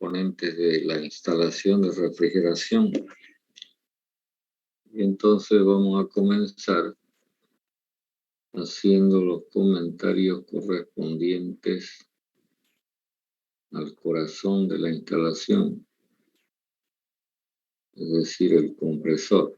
componentes de la instalación de refrigeración. Y entonces vamos a comenzar haciendo los comentarios correspondientes al corazón de la instalación, es decir, el compresor.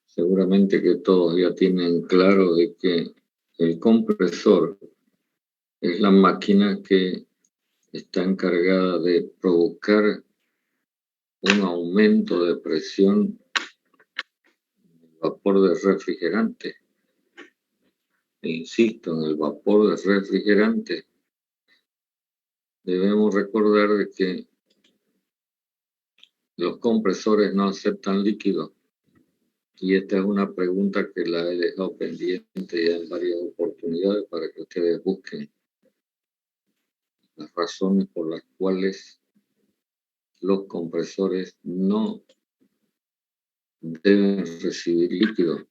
Seguramente que todos ya tienen claro de que el compresor es la máquina que está encargada de provocar un aumento de presión en el vapor de refrigerante. E insisto, en el vapor de refrigerante. Debemos recordar de que los compresores no aceptan líquido. Y esta es una pregunta que la he dejado pendiente ya en varias oportunidades para que ustedes busquen las razones por las cuales los compresores no deben recibir líquido.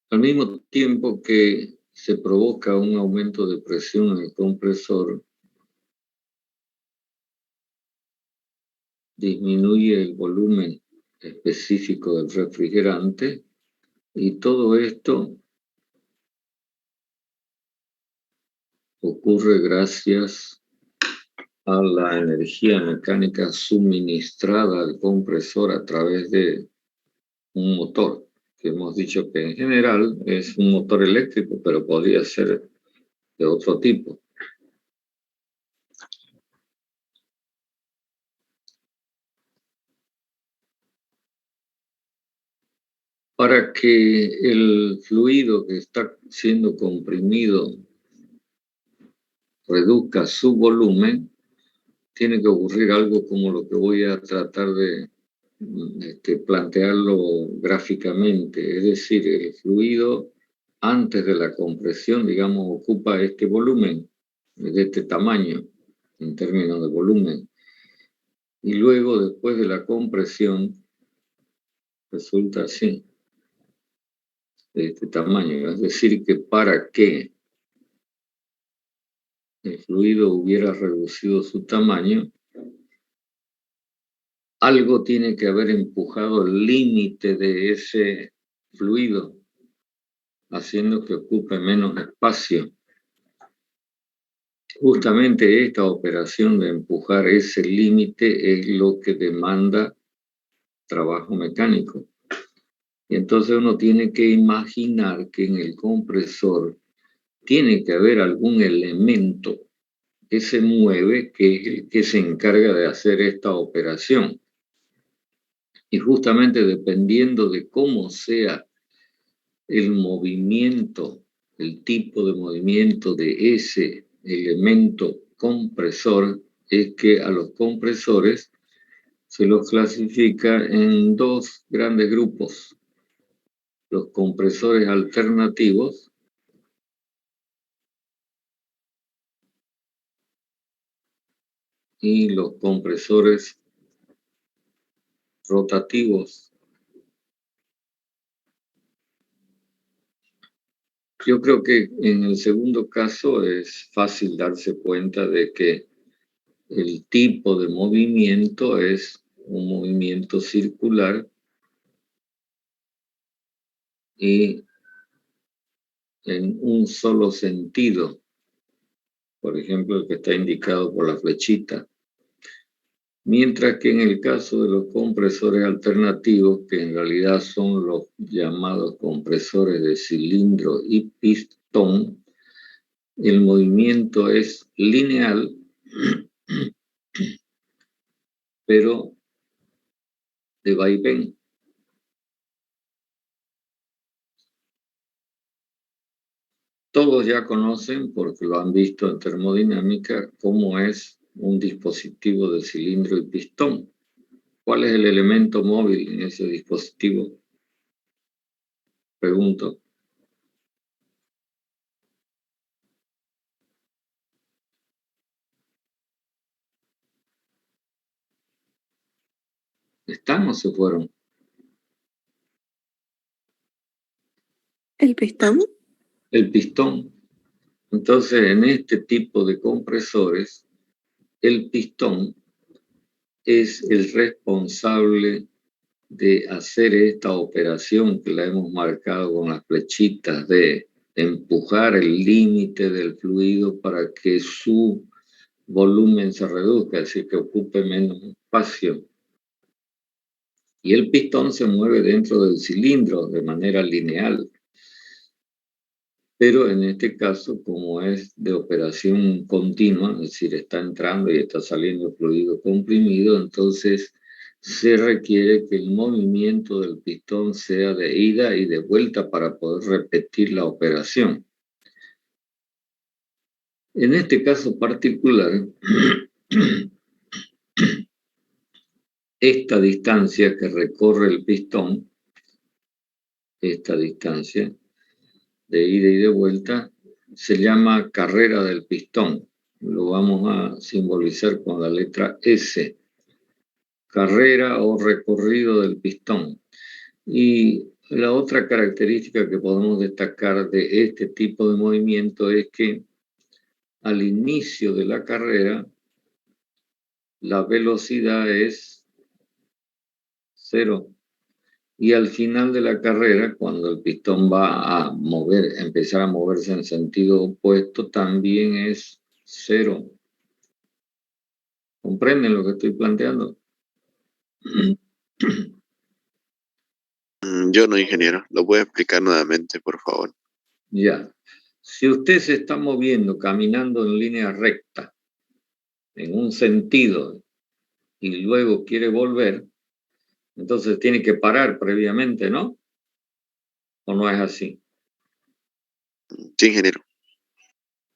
Al mismo tiempo que se provoca un aumento de presión en el compresor, disminuye el volumen específico del refrigerante y todo esto ocurre gracias a la energía mecánica suministrada al compresor a través de un motor, que hemos dicho que en general es un motor eléctrico, pero podría ser de otro tipo. Para que el fluido que está siendo comprimido reduzca su volumen, tiene que ocurrir algo como lo que voy a tratar de plantearlo gráficamente. Es decir, el fluido antes de la compresión, digamos, ocupa este volumen, de este tamaño, en términos de volumen. Y luego, después de la compresión, resulta así, de este tamaño. Es decir, que para que el fluido hubiera reducido su tamaño, algo tiene que haber empujado el límite de ese fluido, haciendo que ocupe menos espacio. Justamente esta operación de empujar ese límite es lo que demanda trabajo mecánico. Y entonces uno tiene que imaginar que en el compresor tiene que haber algún elemento que se mueve, que es el que se encarga de hacer esta operación. Y justamente dependiendo de cómo sea el movimiento, el tipo de movimiento de ese elemento compresor, es que a los compresores se los clasifica en dos grandes grupos: los compresores alternativos y los compresores rotativos. Yo creo que en el segundo caso es fácil darse cuenta de que el tipo de movimiento es un movimiento circular y en un solo sentido, por ejemplo, el que está indicado por la flechita. Mientras que en el caso de los compresores alternativos, que en realidad son los llamados compresores de cilindro y pistón, el movimiento es lineal, pero de vaivén. Todos ya conocen, porque lo han visto en termodinámica, cómo es un dispositivo de cilindro y pistón. ¿Cuál es el elemento móvil en ese dispositivo? Pregunto. ¿Están o se fueron? ¿El pistón? El pistón. Entonces, en este tipo de compresores, el pistón es el responsable de hacer esta operación que la hemos marcado con las flechitas, de empujar el límite del fluido para que su volumen se reduzca, es decir, que ocupe menos espacio. Y el pistón se mueve dentro del cilindro de manera lineal. Pero en este caso, como es de operación continua, es decir, está entrando y está saliendo fluido comprimido, entonces se requiere que el movimiento del pistón sea de ida y de vuelta para poder repetir la operación. En este caso particular, esta distancia que recorre el pistón, esta distancia de ida y de vuelta, se llama carrera del pistón. Lo vamos a simbolizar con la letra S. Carrera o recorrido del pistón. Y la otra característica que podemos destacar de este tipo de movimiento es que al inicio de la carrera, la velocidad es 0. Y al final de la carrera, cuando el pistón va a empezar a moverse en sentido opuesto, también es 0. ¿Comprenden lo que estoy planteando? Yo no, ingeniero. ¿Lo puede explicar nuevamente, por favor? Ya. Si usted se está moviendo, caminando en línea recta, en un sentido, y luego quiere volver, entonces tiene que parar previamente, ¿no? ¿O no es así? Sí, ingeniero.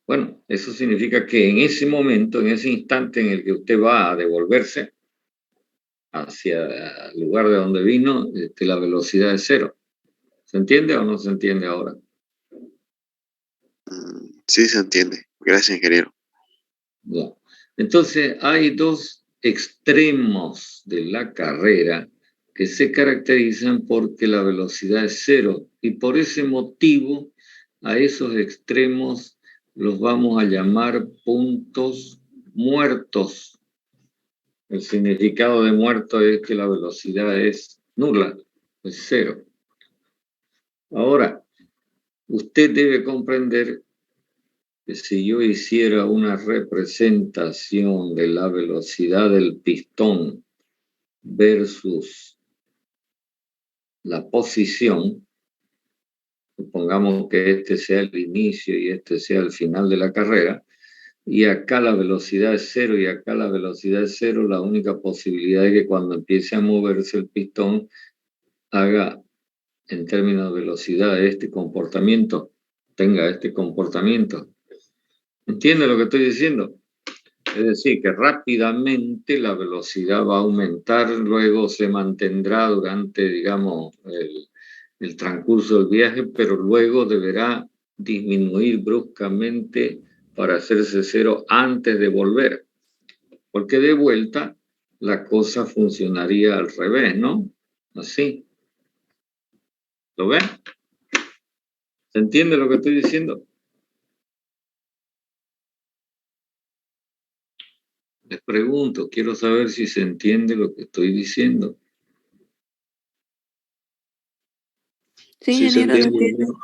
Bueno, eso significa que en ese momento, en ese instante en el que usted va a devolverse hacia el lugar de donde vino, la velocidad es 0. ¿Se entiende o no se entiende ahora? Sí, se entiende. Gracias, ingeniero. Ya. Entonces, hay dos extremos de la carrera que se caracterizan porque la velocidad es 0 y por ese motivo a esos extremos los vamos a llamar puntos muertos. El significado de muerto es que la velocidad es nula, es 0. Ahora, usted debe comprender que si yo hiciera una representación de la velocidad del pistón versus la posición, supongamos que este sea el inicio y este sea el final de la carrera, y acá la velocidad es 0 y acá la velocidad es 0, la única posibilidad es que cuando empiece a moverse el pistón haga, en términos de velocidad, este comportamiento, tenga este comportamiento. ¿Entiende lo que estoy diciendo? Es decir, que rápidamente la velocidad va a aumentar, luego se mantendrá durante, digamos, el transcurso del viaje, pero luego deberá disminuir bruscamente para hacerse 0 antes de volver. Porque de vuelta la cosa funcionaría al revés, ¿no? Así. ¿Lo ven? ¿Se entiende lo que estoy diciendo? Les pregunto, quiero saber si se entiende lo que estoy diciendo. Sí, ingeniero, lo entiendo.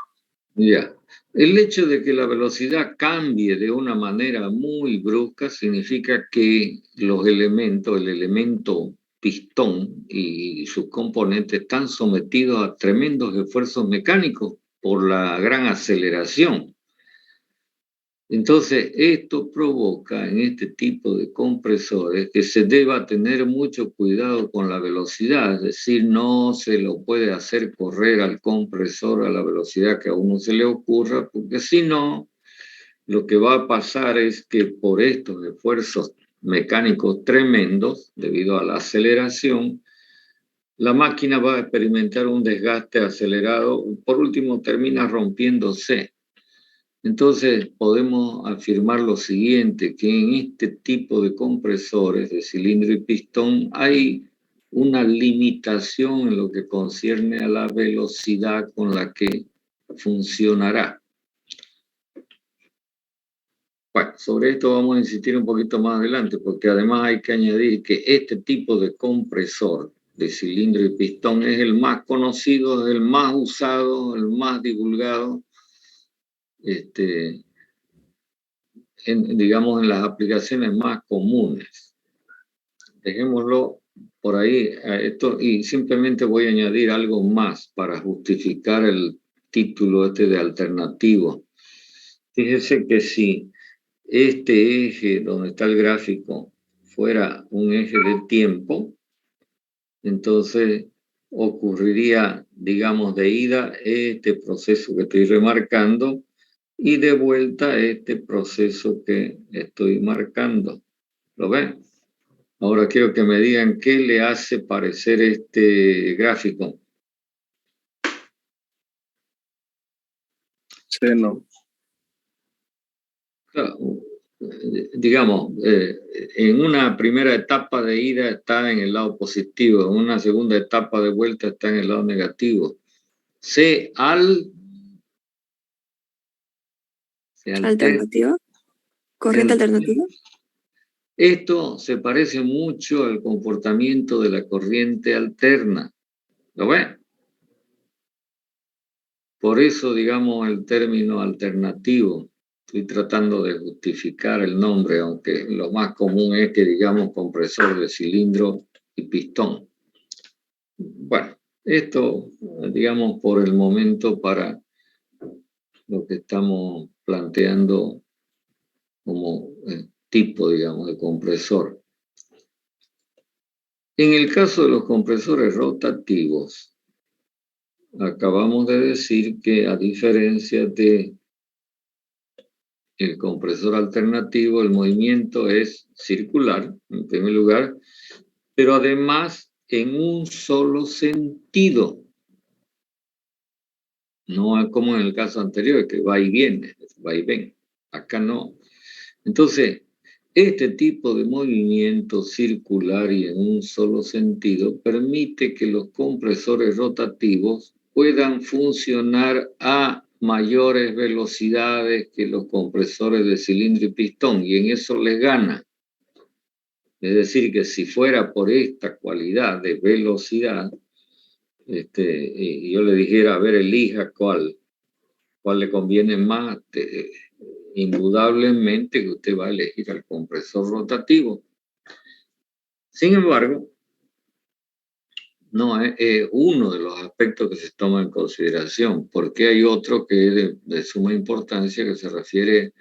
Ya. El hecho de que la velocidad cambie de una manera muy brusca significa que los elementos, el elemento pistón y sus componentes están sometidos a tremendos esfuerzos mecánicos por la gran aceleración. Entonces, esto provoca en este tipo de compresores que se deba tener mucho cuidado con la velocidad, es decir, no se lo puede hacer correr al compresor a la velocidad que a uno se le ocurra, porque si no, lo que va a pasar es que por estos esfuerzos mecánicos tremendos, debido a la aceleración, la máquina va a experimentar un desgaste acelerado, por último termina rompiéndose. Entonces podemos afirmar lo siguiente, que en este tipo de compresores de cilindro y pistón hay una limitación en lo que concierne a la velocidad con la que funcionará. Bueno, sobre esto vamos a insistir un poquito más adelante, porque además hay que añadir que este tipo de compresor de cilindro y pistón es el más conocido, el más usado, el más divulgado, digamos, en las aplicaciones más comunes. Dejémoslo por ahí a esto y simplemente voy a añadir algo más para justificar el título de alternativo. Fíjese que si este eje donde está el gráfico fuera un eje de tiempo, entonces ocurriría, digamos, de ida este proceso que estoy remarcando y de vuelta este proceso que estoy marcando. ¿Lo ven? Ahora quiero que me digan qué le hace parecer este gráfico. Seno. Claro, digamos, en una primera etapa de ida está en el lado positivo, en una segunda etapa de vuelta está en el lado negativo. ¿Alternativa? ¿Corriente alternativa? Esto se parece mucho al comportamiento de la corriente alterna. ¿Lo ven? Por eso, digamos, el término alternativo. Estoy tratando de justificar el nombre, aunque lo más común es que digamos compresor de cilindro y pistón. Bueno, esto, digamos, por el momento para lo que estamos planteando como tipo, digamos, de compresor. En el caso de los compresores rotativos, acabamos de decir que a diferencia de el compresor alternativo, el movimiento es circular, en primer lugar, pero además en un solo sentido. No como en el caso anterior, que va y viene, va y ven. Acá no. Entonces, este tipo de movimiento circular y en un solo sentido permite que los compresores rotativos puedan funcionar a mayores velocidades que los compresores de cilindro y pistón, y en eso les gana. Es decir, que si fuera por esta cualidad de velocidad, y yo le dijera, a ver, elija cuál le conviene más, indudablemente que usted va a elegir al compresor rotativo. Sin embargo, no es uno de los aspectos que se toma en consideración, porque hay otro que es de suma importancia, que se refiere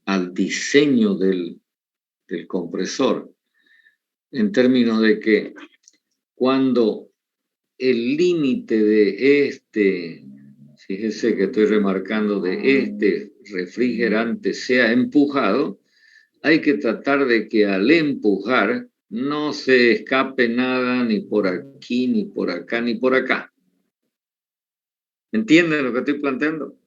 al diseño del compresor, en términos de que cuando el límite de fíjese que estoy remarcando, de este refrigerante sea empujado, hay que tratar de que al empujar no se escape nada ni por aquí, ni por acá, ni por acá. ¿Entienden lo que estoy planteando?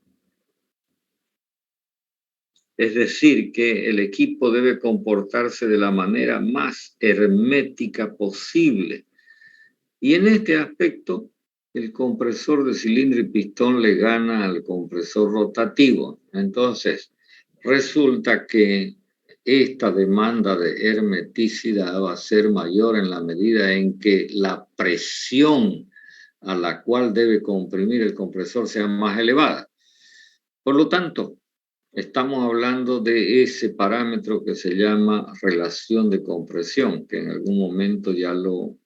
Es decir, que el equipo debe comportarse de la manera más hermética posible. Y en este aspecto, el compresor de cilindro y pistón le gana al compresor rotativo. Entonces, resulta que esta demanda de hermeticidad va a ser mayor en la medida en que la presión a la cual debe comprimir el compresor sea más elevada. Por lo tanto, estamos hablando de ese parámetro que se llama relación de compresión, que en algún momento ya lo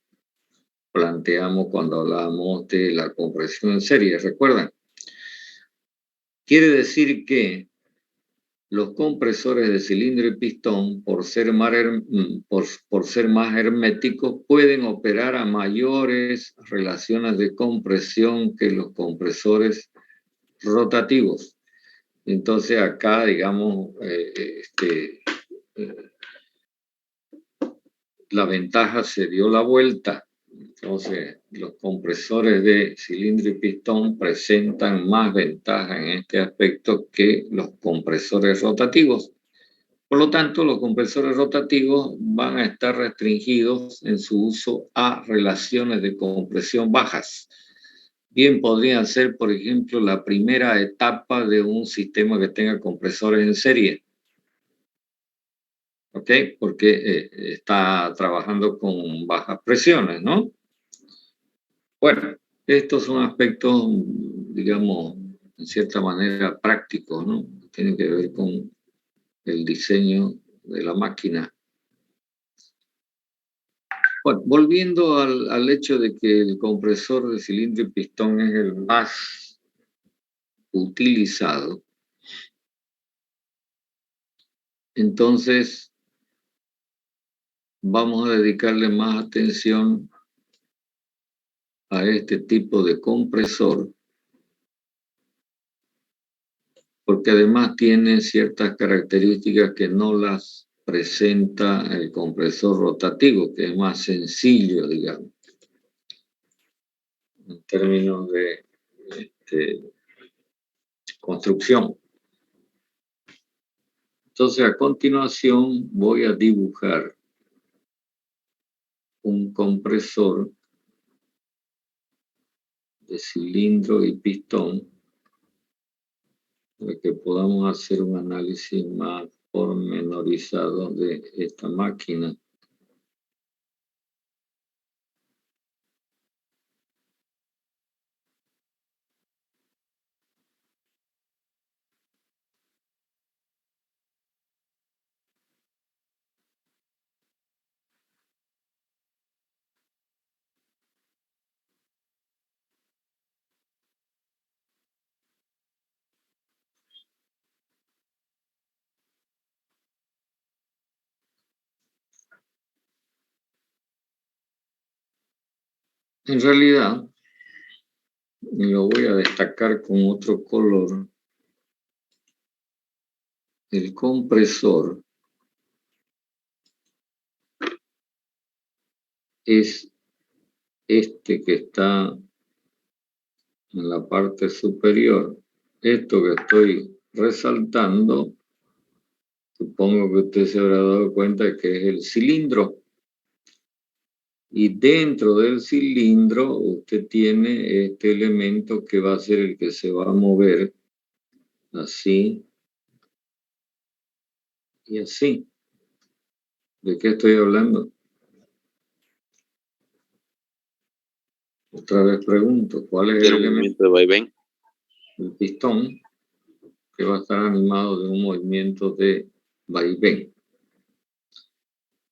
planteamos cuando hablábamos de la compresión en serie, ¿recuerdan? Quiere decir que los compresores de cilindro y pistón, por ser más herméticos, pueden operar a mayores relaciones de compresión que los compresores rotativos. Entonces acá, digamos, la ventaja se dio la vuelta. Entonces, los compresores de cilindro y pistón presentan más ventaja en este aspecto que los compresores rotativos. Por lo tanto, los compresores rotativos van a estar restringidos en su uso a relaciones de compresión bajas. bien podría ser, por ejemplo, la primera etapa de un sistema que tenga compresores en serie. ¿Ok? Porque está trabajando con bajas presiones, ¿no? Bueno, estos son aspectos, digamos, en cierta manera prácticos, ¿no? Tienen que ver con el diseño de la máquina. Bueno, volviendo al hecho de que el compresor de cilindro y pistón es el más utilizado, entonces vamos a dedicarle más atención a este tipo de compresor, porque además tiene ciertas características que no las presenta el compresor rotativo, que es más sencillo, digamos, en términos de construcción. Entonces, a continuación voy a dibujar un compresor de cilindro y pistón para que podamos hacer un análisis más pormenorizado de esta máquina. En realidad, lo voy a destacar con otro color. El compresor es este que está en la parte superior. Esto que estoy resaltando, supongo que usted se habrá dado cuenta que es el cilindro. Y dentro del cilindro usted tiene este elemento que va a ser el que se va a mover así y así. ¿De qué estoy hablando? Otra vez pregunto, ¿cuál es el elemento? De vaivén. El pistón, que va a estar animado de un movimiento de vaivén.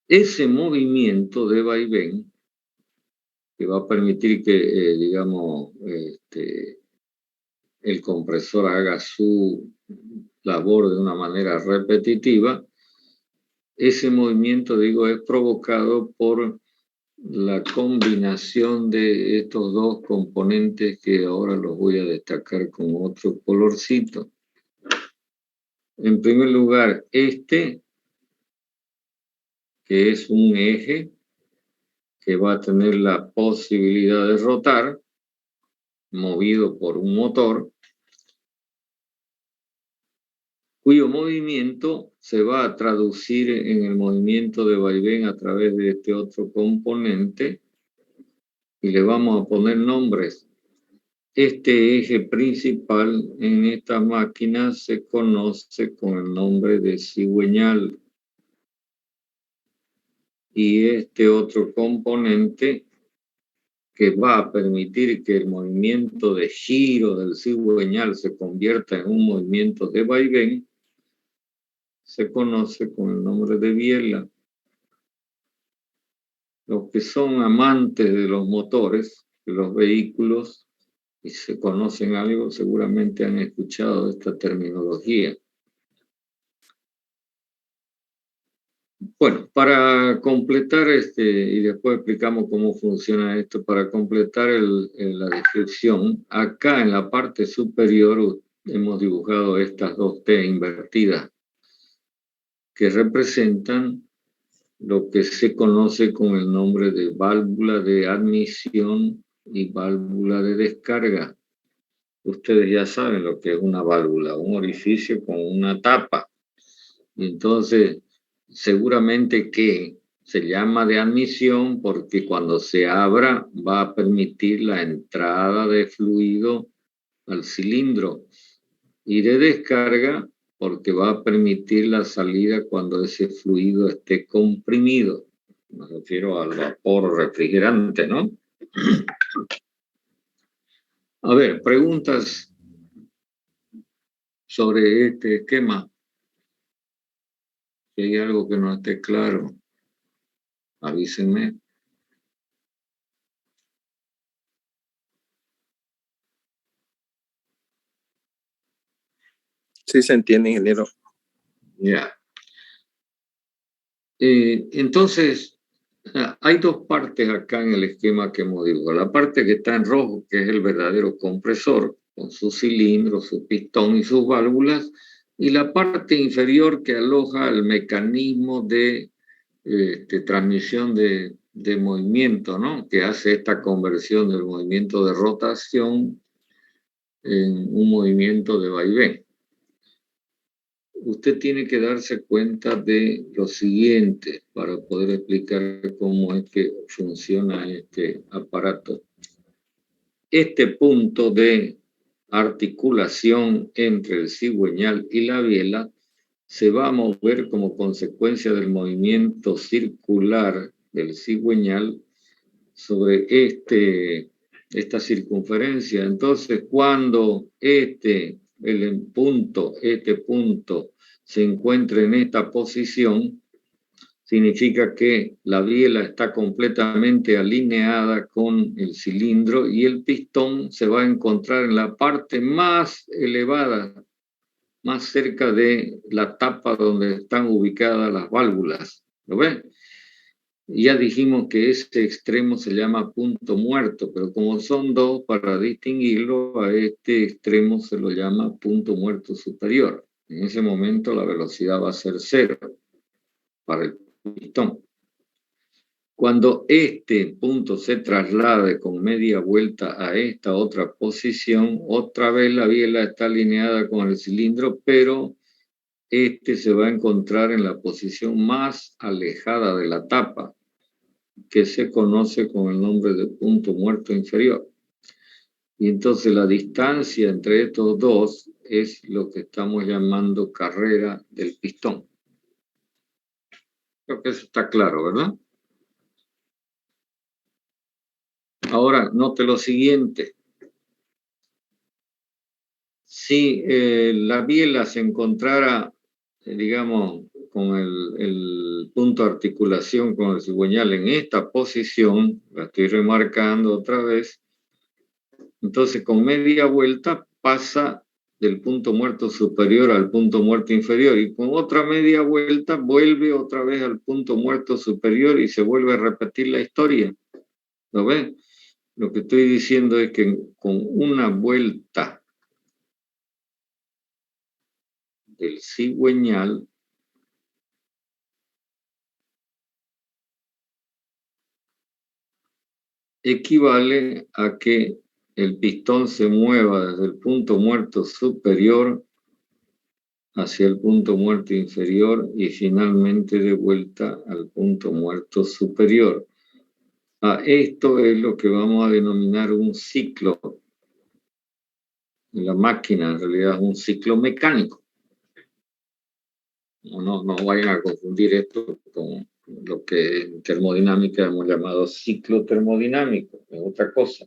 Ese movimiento de vaivén que va a permitir que, digamos, el compresor haga su labor de una manera repetitiva, ese movimiento, digo, es provocado por la combinación de estos dos componentes que ahora los voy a destacar con otro colorcito. En primer lugar, que es un eje que va a tener la posibilidad de rotar, movido por un motor, cuyo movimiento se va a traducir en el movimiento de vaivén a través de este otro componente, y le vamos a poner nombres. Este eje principal en esta máquina se conoce con el nombre de cigüeñal, y este otro componente que va a permitir que el movimiento de giro del cigüeñal se convierta en un movimiento de vaivén, se conoce con el nombre de biela. Los que son amantes de los motores, de los vehículos, y se conocen algo, seguramente han escuchado esta terminología. Bueno, para completar y después explicamos cómo funciona esto, para completar la descripción, acá en la parte superior hemos dibujado estas dos T invertidas que representan lo que se conoce con el nombre de válvula de admisión y válvula de descarga. Ustedes ya saben lo que es una válvula, un orificio con una tapa. Entonces, seguramente que Se llama de admisión porque cuando se abra va a permitir la entrada de fluido al cilindro, y de descarga porque va a permitir la salida cuando ese fluido esté comprimido. Me refiero al vapor refrigerante, ¿no? A ver, preguntas sobre este esquema. Si hay algo que no esté claro, avísenme. Sí se entiende, ingeniero. Ya. Entonces, hay dos partes acá en el esquema que hemos dicho. La parte que está en rojo, que es el verdadero compresor, con su cilindro, su pistón y sus válvulas, y la parte inferior que aloja el mecanismo de transmisión de movimiento, ¿no? Que hace esta conversión del movimiento de rotación en un movimiento de vaivén. Usted tiene que darse cuenta de lo siguiente para poder explicar cómo es que funciona este aparato. Este punto de articulación entre el cigüeñal y la biela se va a mover como consecuencia del movimiento circular del cigüeñal sobre esta circunferencia. Entonces, cuando este punto se encuentra en esta posición, significa que la biela está completamente alineada con el cilindro y el pistón se va a encontrar en la parte más elevada, más cerca de la tapa donde están ubicadas las válvulas. ¿Lo ven? Ya dijimos que ese extremo se llama punto muerto, pero como son dos, para distinguirlo, a este extremo se lo llama punto muerto superior. En ese momento la velocidad va a ser 0 para el pistón. Cuando este punto se traslade con media vuelta a esta otra posición, otra vez la biela está alineada con el cilindro, pero se va a encontrar en la posición más alejada de la tapa, que se conoce con el nombre de punto muerto inferior. Y entonces la distancia entre estos dos es lo que estamos llamando carrera del pistón. Creo que eso está claro, ¿verdad? Ahora, note lo siguiente. Si la biela se encontrara, digamos, con el punto de articulación con el cigüeñal en esta posición, la estoy remarcando otra vez, entonces con media vuelta pasa del punto muerto superior al punto muerto inferior y con otra media vuelta vuelve otra vez al punto muerto superior y se vuelve a repetir la historia. ¿Lo ven? Lo que estoy diciendo es que con una vuelta del cigüeñal equivale a que el pistón se mueva desde el punto muerto superior hacia el punto muerto inferior y finalmente de vuelta al punto muerto superior. Esto es lo que vamos a denominar un ciclo. La máquina en realidad es un ciclo mecánico. No vayan a confundir esto con lo que en termodinámica hemos llamado ciclo termodinámico, es otra cosa.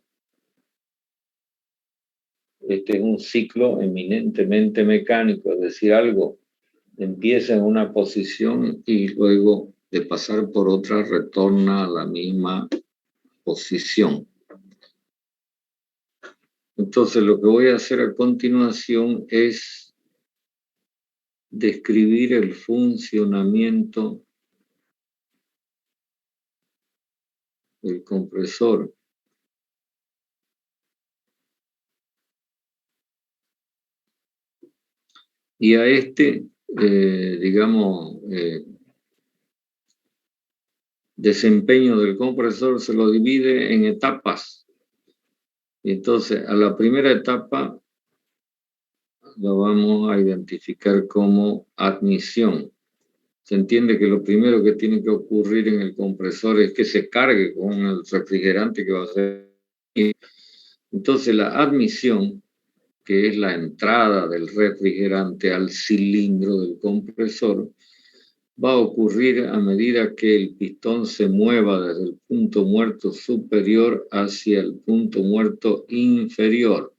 Este es un ciclo eminentemente mecánico, es decir, algo empieza en una posición y luego de pasar por otra retorna a la misma posición. Entonces lo que voy a hacer a continuación es describir el funcionamiento del compresor. Y a desempeño del compresor se lo divide en etapas. Y entonces, a la primera etapa lo vamos a identificar como admisión. Se entiende que lo primero que tiene que ocurrir en el compresor es que se cargue con el refrigerante que va a ser. Entonces la admisión, que es la entrada del refrigerante al cilindro del compresor, va a ocurrir a medida que el pistón se mueva desde el punto muerto superior hacia el punto muerto inferior.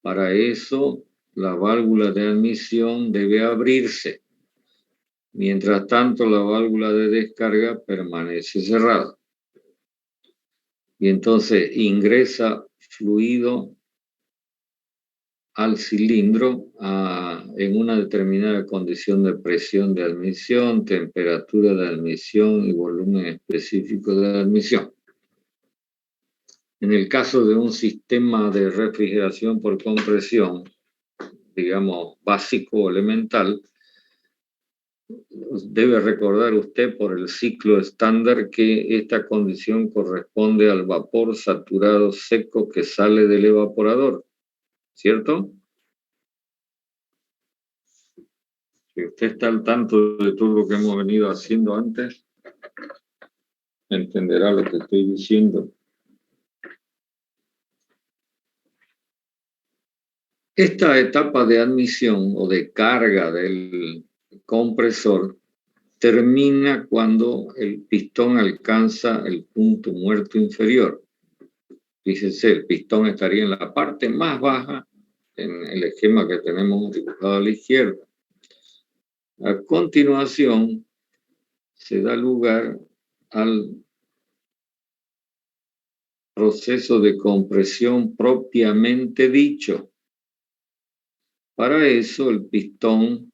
Para eso, la válvula de admisión debe abrirse. Mientras tanto, la válvula de descarga permanece cerrada. Y entonces ingresa fluido al cilindro en una determinada condición de presión de admisión, temperatura de admisión y volumen específico de admisión. En el caso de un sistema de refrigeración por compresión, digamos básico o elemental, debe recordar usted por el ciclo estándar que esta condición corresponde al vapor saturado seco que sale del evaporador, ¿cierto? Si usted está al tanto de todo lo que hemos venido haciendo antes, entenderá lo que estoy diciendo. Esta etapa de admisión o de carga del compresor termina cuando el pistón alcanza el punto muerto inferior. Fíjense, el pistón estaría en la parte más baja en el esquema que tenemos dibujado a la izquierda. A continuación, se da lugar al proceso de compresión propiamente dicho. Para eso, el pistón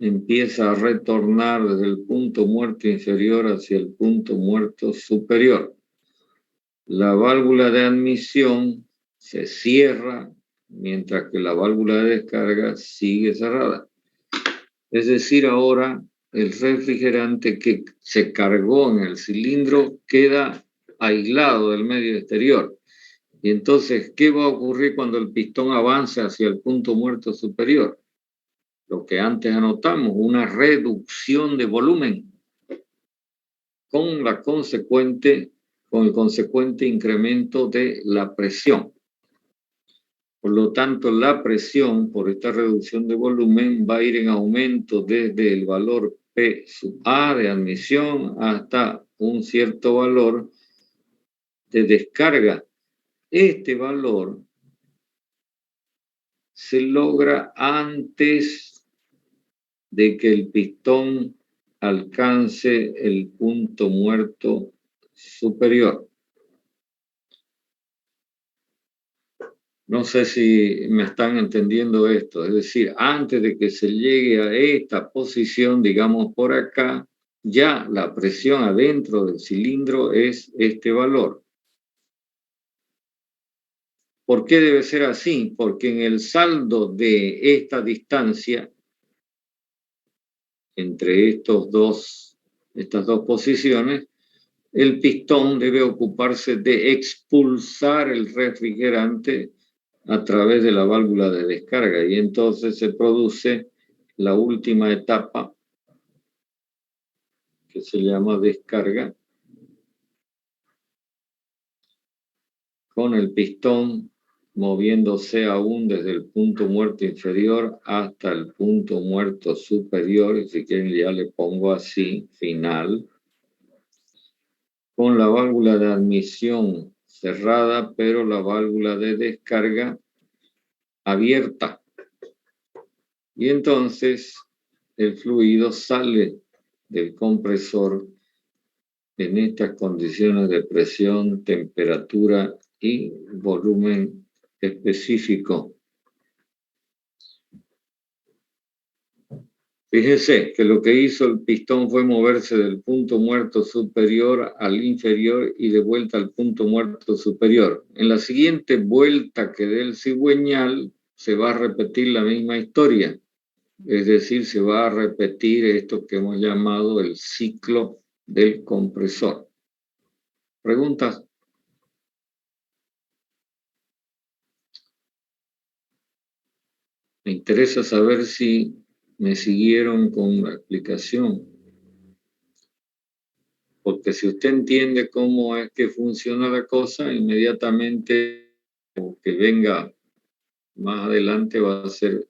empieza a retornar desde el punto muerto inferior hacia el punto muerto superior. La válvula de admisión se cierra mientras que la válvula de descarga sigue cerrada. Es decir, ahora el refrigerante que se cargó en el cilindro queda aislado del medio exterior. Y entonces, ¿qué va a ocurrir cuando el pistón avance hacia el punto muerto superior? Lo que antes anotamos, una reducción de volumen con el consecuente incremento de la presión. Por lo tanto, la presión por esta reducción de volumen va a ir en aumento desde el valor P sub A de admisión hasta un cierto valor de descarga. Este valor se logra antes de que el pistón alcance el punto muerto superior. No sé si me están entendiendo esto, es decir, antes de que se llegue a esta posición, digamos por acá, ya la presión adentro del cilindro es este valor. ¿Por qué debe ser así? Porque en el saldo de esta distancia entre estas dos posiciones, el pistón debe ocuparse de expulsar el refrigerante a través de la válvula de descarga y entonces se produce la última etapa que se llama descarga con el pistón moviéndose aún desde el punto muerto inferior hasta el punto muerto superior, y si quieren ya le pongo así, final, con la válvula de admisión cerrada, pero la válvula de descarga abierta. Y entonces el fluido sale del compresor en estas condiciones de presión, temperatura y volumen específico. Fíjese que lo que hizo el pistón fue moverse del punto muerto superior al inferior y de vuelta al punto muerto superior. En la siguiente vuelta que dé el cigüeñal se va a repetir la misma historia. Es decir, se va a repetir esto que hemos llamado el ciclo del compresor. ¿Preguntas? Me interesa saber si me siguieron con la explicación. porque si usted entiende cómo es que funciona la cosa, inmediatamente lo que venga más adelante va a ser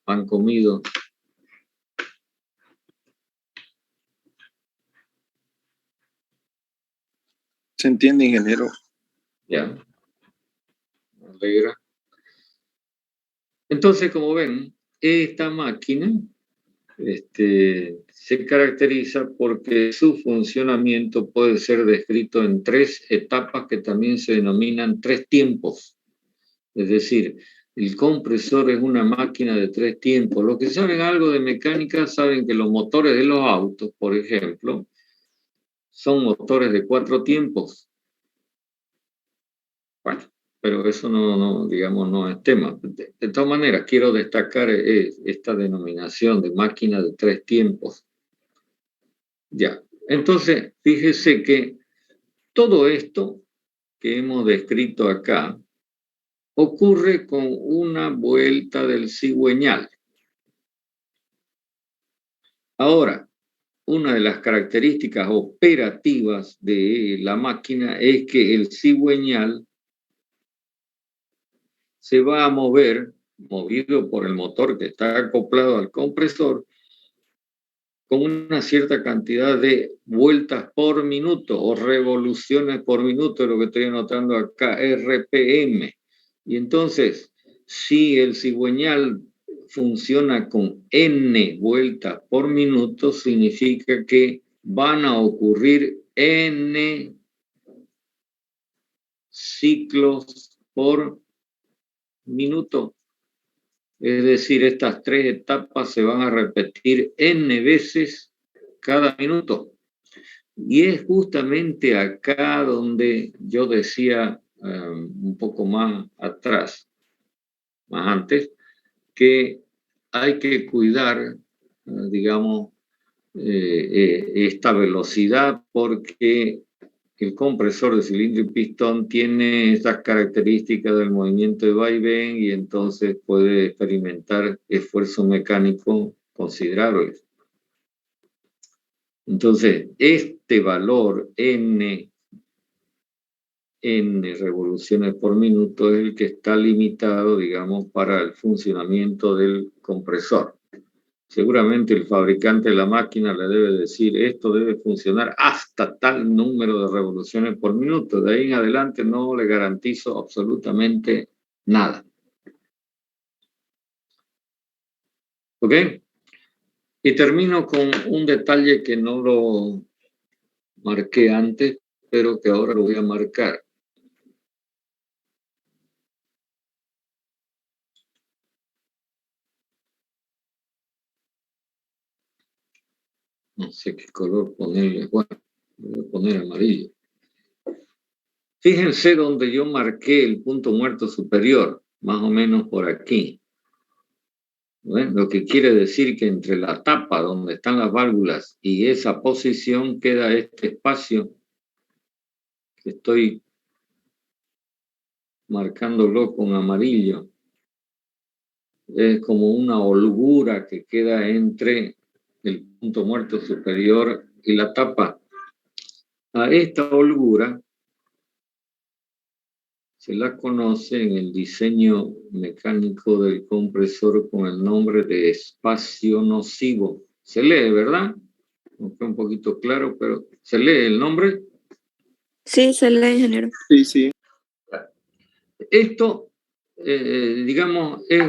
pan comido. ¿Se entiende, ingeniero? Ya, me alegra. Entonces, como ven, esta máquina se caracteriza porque su funcionamiento puede ser descrito en 3 etapas que también se denominan 3 tiempos. Es decir, el compresor es una máquina de 3 tiempos. Los que saben algo de mecánica saben que los motores de los autos, por ejemplo, son motores de 4 tiempos. Bueno, pero eso digamos, no es tema. De todas maneras, quiero destacar esta denominación de máquina de 3 tiempos. Ya, entonces, fíjese que todo esto que hemos descrito acá ocurre con una vuelta del cigüeñal. Ahora, una de las características operativas de la máquina es que el cigüeñal se va a mover, movido por el motor que está acoplado al compresor, con una cierta cantidad de vueltas por minuto o revoluciones por minuto, lo que estoy anotando acá, RPM. Y entonces, si el cigüeñal funciona con N vueltas por minuto, significa que van a ocurrir N ciclos por minuto. Es decir, estas 3 etapas se van a repetir N veces cada minuto. Y es justamente acá donde yo decía un poco más atrás, más antes, que hay que cuidar, digamos, esta velocidad porque el compresor de cilindro y pistón tiene estas características del movimiento de vaivén y entonces puede experimentar esfuerzo mecánico considerable. Entonces, este valor N revoluciones por minuto es el que está limitado, digamos, para el funcionamiento del compresor. Seguramente el fabricante de la máquina le debe decir, esto debe funcionar hasta tal número de revoluciones por minuto. De ahí en adelante no le garantizo absolutamente nada. ¿Ok? Y termino con un detalle que no lo marqué antes, pero que ahora lo voy a marcar. No sé qué color ponerle. Bueno, voy a poner amarillo. Fíjense donde yo marqué el punto muerto superior, más o menos por aquí. ¿Ven? Lo que quiere decir que entre la tapa donde están las válvulas y esa posición queda este espacio que estoy marcándolo con amarillo. Es como una holgura que queda entre el punto muerto superior y la tapa. A esta holgura se la conoce en el diseño mecánico del compresor con el nombre de espacio nocivo. Se lee, ¿verdad? No fue un poquito claro, pero ¿se lee el nombre? Sí, se lee, ingeniero. Sí, sí. Esto, digamos, es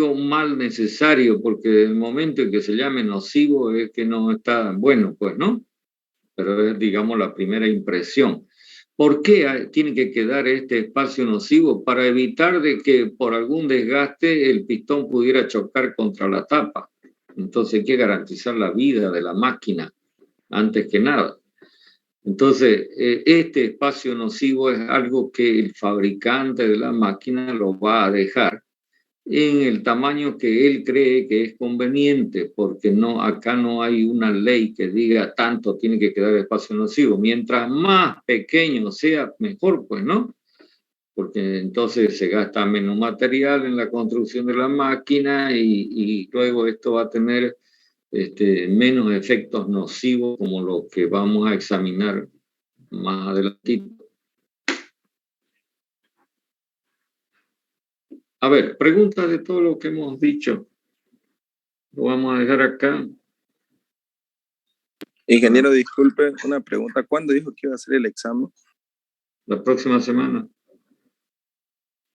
un mal necesario, porque el momento en que se llame nocivo es que no está bueno, pues, ¿no? Pero es, digamos, la primera impresión. ¿Por qué tiene que quedar este espacio nocivo? Para evitar de que por algún desgaste el pistón pudiera chocar contra la tapa. Entonces hay que garantizar la vida de la máquina antes que nada. Entonces, este espacio nocivo es algo que el fabricante de la máquina lo va a dejar en el tamaño que él cree que es conveniente, porque acá no hay una ley que diga tanto tiene que quedar espacio nocivo. Mientras más pequeño sea, mejor, pues, ¿no? Porque entonces se gasta menos material en la construcción de la máquina y luego esto va a tener menos efectos nocivos como los que vamos a examinar más adelantito. A ver, preguntas de todo lo que hemos dicho. Lo vamos a dejar acá. Ingeniero, disculpe, una pregunta. ¿Cuándo dijo que iba a hacer el examen? La próxima semana.